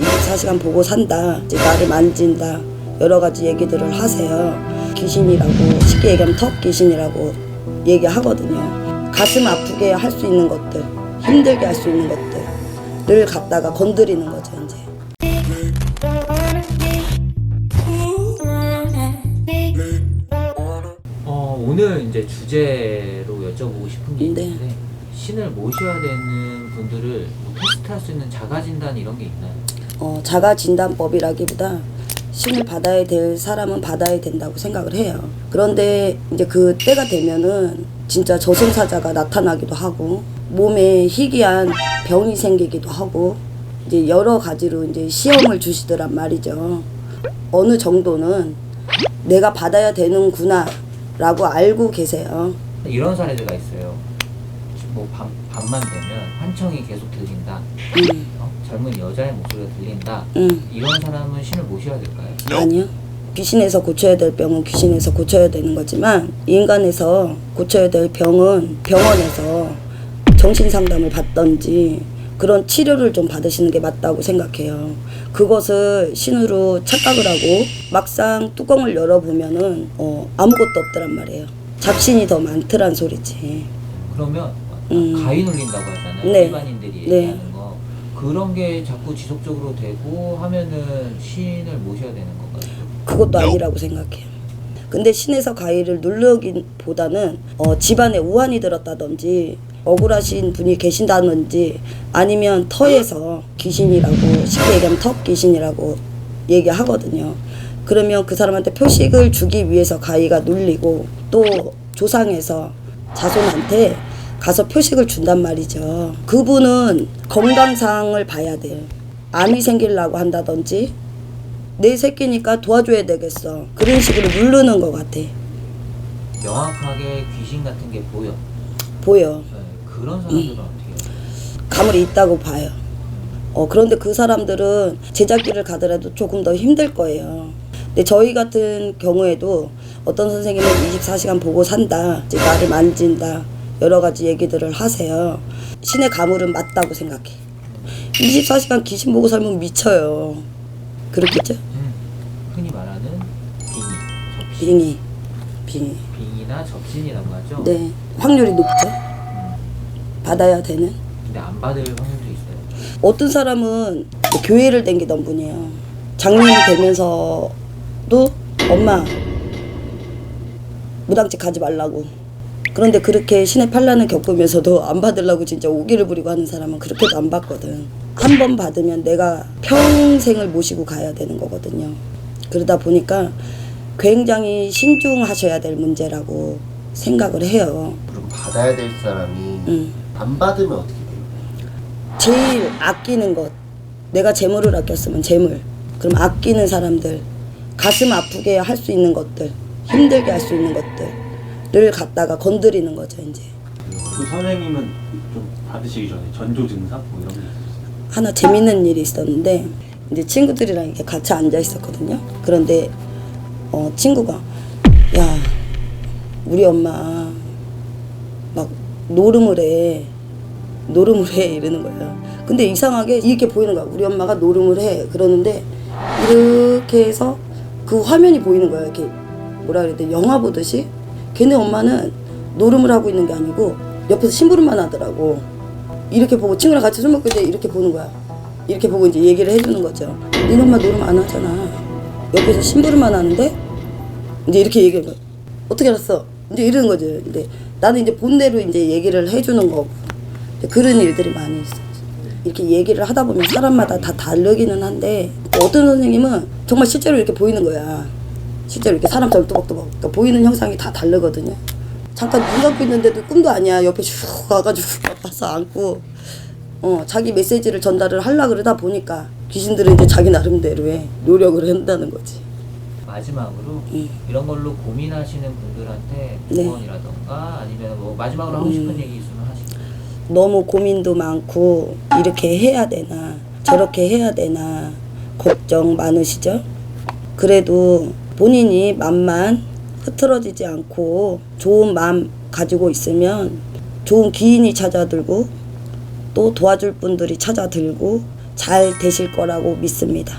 24시간 보고 산다, 이제 나를 만진다, 여러 가지 얘기들을 하세요. 귀신이라고, 쉽게 얘기하면 턱 귀신이라고 얘기하거든요. 가슴 아프게 할 수 있는 것들, 힘들게 할 수 있는 것들을 갖다가 건드리는 거죠, 이제. 오늘 이제 주제로 여쭤보고 싶은 게 있는데, 네. 신을 모셔야 되는 분들을 뭐 테스트할 수 있는 자가진단 이런 게 있나요? 자가진단법이라기보다 신을 받아야 될 사람은 받아야 된다고 생각을 해요. 그런데 이제 그 때가 되면은 진짜 저승사자가 나타나기도 하고 몸에 희귀한 병이 생기기도 하고 이제 여러 가지로 이제 시험을 주시더란 말이죠. 어느 정도는 내가 받아야 되는구나 라고 알고 계세요. 이런 사례가 있어요. 뭐 밤만 되면 환청이 계속 들린다. 젊은 여자의 목소리가 들린다. 이런 사람은 신을 모셔야 될까요? 아니요. 귀신에서 고쳐야 될 병은 귀신에서 고쳐야 되는 거지만 인간에서 고쳐야 될 병은 병원에서 정신상담을 받던지 그런 치료를 좀 받으시는 게 맞다고 생각해요. 그것을 신으로 착각을 하고 막상 뚜껑을 열어보면은 아무것도 없더란 말이에요. 잡신이 더 많더란 소리지. 그러면 가위 눌린다고 하잖아요. 네. 일반인들이 얘기하는 거. 그런 게 자꾸 지속적으로 되고 하면은 신을 모셔야 되는 건가요? 그것도 아니라고 생각해요. 근데 신에서 가위를 누르기보다는 집안에 우환이 들었다든지 억울하신 분이 계신다든지 아니면 터에서 귀신이라고, 쉽게 얘기하면 턱 귀신이라고 얘기하거든요. 그러면 그 사람한테 표식을 주기 위해서 가위가 눌리고 또 조상에서 자손한테 가서 표식을 준단 말이죠. 그분은 건강상을 봐야 돼요. 암이 생기려고 한다든지 내 새끼니까 도와줘야 되겠어, 그런 식으로 누르는 것 같아. 명확하게 귀신 같은 게 보여. 네, 그런 사람들은 어떻게 해요? 가물이 있다고 봐요. 그런데 그 사람들은 제작기를 가더라도 조금 더 힘들 거예요. 근데 저희 같은 경우에도 어떤 선생님은 24시간 보고 산다, 이제 나를 만진다, 여러 가지 얘기들을 하세요. 신의 가물은 맞다고 생각해. 24시간 귀신 보고 살면 미쳐요. 그렇겠죠? 흔히 말하는 빙의, 접신. 빙의. 빙의나 접신이라고 하죠? 네. 확률이 높죠. 받아야 되는. 근데 안 받을 확률도 있어요. 어떤 사람은 교회를 댕기던 분이에요. 장님이 되면서도 엄마 무당집 가지 말라고. 그런데 그렇게 신의 판란을 겪으면서도 안 받으려고 진짜 오기를 부리고 하는 사람은 그렇게도 안 받거든. 한 번 받으면 내가 평생을 모시고 가야 되는 거거든요. 그러다 보니까 굉장히 신중하셔야 될 문제라고 생각을 해요. 그럼 받아야 될 사람이 안 받으면 어떻게 돼요? 제일 아끼는 것, 내가 재물을 아꼈으면 재물, 그럼 아끼는 사람들, 가슴 아프게 할 수 있는 것들, 힘들게 할 수 있는 것들을 갖다가 건드리는 거죠, 이제. 그 선생님은 좀 받으시기 전에 전조 증상 뭐 이런 게 있었어요? 하나 재밌는 일이 있었는데, 이제 친구들이랑 이렇게 같이 앉아 있었거든요. 그런데 친구가 야, 우리 엄마 막 노름을 해 이러는 거예요. 근데 이상하게 이렇게 보이는 거야. 우리 엄마가 노름을 해 그러는데 이렇게 해서 그 화면이 보이는 거예요. 이렇게 뭐라 그래야 돼, 영화 보듯이. 걔네 엄마는 노름을 하고 있는 게 아니고 옆에서 심부름만 하더라고. 이렇게 보고 친구랑 같이 술 먹고 이제 이렇게 보는 거야. 이렇게 보고 이제 얘기를 해주는 거죠. 니네 엄마 노름 안 하잖아. 옆에서 심부름만 하는데 이제 이렇게 얘기해. 어떻게 알았어? 이제 이러는 거죠. 근데 나는 이제 본대로 이제 얘기를 해주는 거고. 그런 일들이 많이 있어요. 이렇게 얘기를 하다 보면 사람마다 다 다르기는 한데 어떤 선생님은 정말 실제로 이렇게 보이는 거야. 실제로 이렇게 사람처럼 또박또박 그러니까 보이는 형상이 다 다르거든요. 잠깐 눈 감고 있는데도 꿈도 아니야. 옆에 슉 가가지고 와서 앉고 자기 메시지를 전달을 하려고 그러다 보니까 귀신들은 이제 자기 나름대로의 노력을 한다는 거지. 마지막으로 이런 걸로 고민하시는 분들한테 네. 조언이라던가 아니면 뭐 마지막으로 하고 싶은 얘기 있으면 하시죠. 너무 고민도 많고 이렇게 해야 되나 저렇게 해야 되나 걱정 많으시죠? 그래도 본인이 맘만 흐트러지지 않고 좋은 마음 가지고 있으면 좋은 기인이 찾아들고 또 도와줄 분들이 찾아들고 잘 되실 거라고 믿습니다.